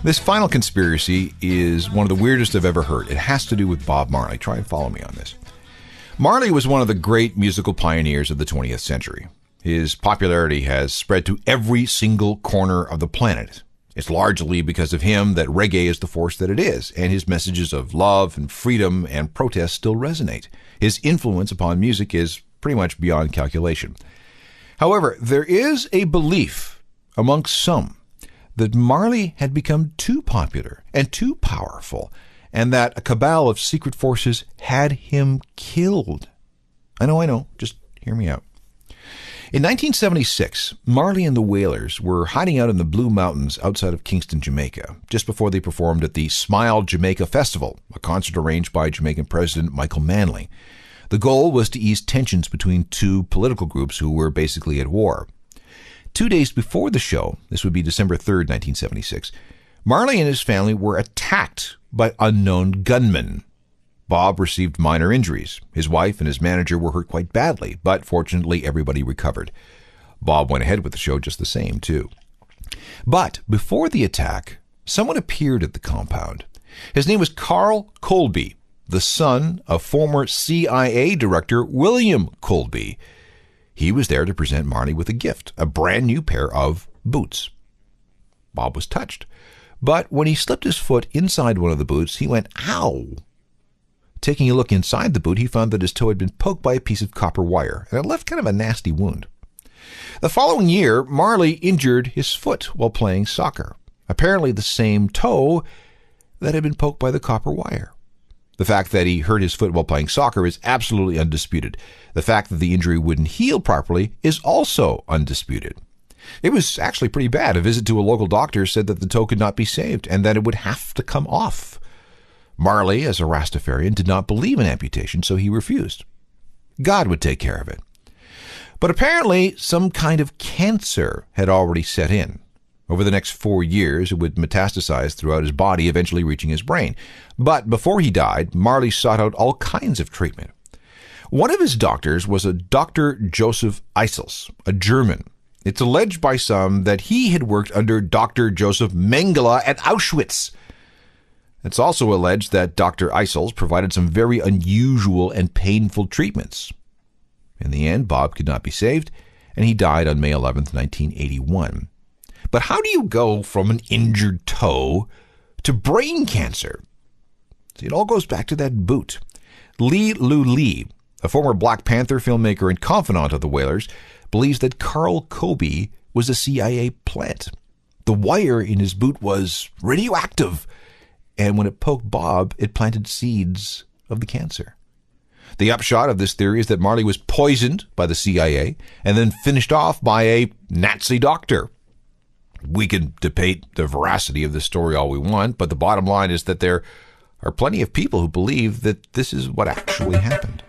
This final conspiracy is one of the weirdest I've ever heard. It has to do with Bob Marley. Try and follow me on this. Marley was one of the great musical pioneers of the 20th century. His popularity has spread to every single corner of the planet. It's largely because of him that reggae is the force that it is, and his messages of love and freedom and protest still resonate. His influence upon music is pretty much beyond calculation. However, there is a belief amongst some that Marley had become too popular and too powerful, and that a cabal of secret forces had him killed. I know, just hear me out. In 1976, Marley and the Wailers were hiding out in the Blue Mountains outside of Kingston, Jamaica, just before they performed at the Smile Jamaica Festival, a concert arranged by Jamaican President Michael Manley. The goal was to ease tensions between two political groups who were basically at war. 2 days before the show, this would be December 3rd, 1976, Marley and his family were attacked by unknown gunmen. Bob received minor injuries. His wife and his manager were hurt quite badly, but fortunately everybody recovered. Bob went ahead with the show just the same, too. But before the attack, someone appeared at the compound. His name was Carl Colby, the son of former CIA Director William Colby. He was there to present Marley with a gift, a brand new pair of boots. Bob was touched, but when he slipped his foot inside one of the boots, he went, "Ow!" Taking a look inside the boot, he found that his toe had been poked by a piece of copper wire, and it left kind of a nasty wound. The following year, Marley injured his foot while playing soccer, apparently the same toe that had been poked by the copper wire. The fact that he hurt his foot while playing soccer is absolutely undisputed. The fact that the injury wouldn't heal properly is also undisputed. It was actually pretty bad. A visit to a local doctor said that the toe could not be saved and that it would have to come off. Marley, as a Rastafarian, did not believe in amputation, so he refused. God would take care of it. But apparently, some kind of cancer had already set in. Over the next 4 years, it would metastasize throughout his body, eventually reaching his brain. But before he died, Marley sought out all kinds of treatment. One of his doctors was a Dr. Joseph Eisels, a German. It's alleged by some that he had worked under Dr. Joseph Mengele at Auschwitz. It's also alleged that Dr. Eisels provided some very unusual and painful treatments. In the end, Bob could not be saved, and he died on May 11th, 1981. But how do you go from an injured toe to brain cancer? See, it all goes back to that boot. Lee Lu Lee, a former Black Panther filmmaker and confidant of the Wailers, believes that Carl Colby was a CIA plant. The wire in his boot was radioactive, and when it poked Bob, it planted seeds of the cancer. The upshot of this theory is that Marley was poisoned by the CIA and then finished off by a Nazi doctor. We can debate the veracity of this story all we want, but the bottom line is that there are plenty of people who believe that this is what actually happened.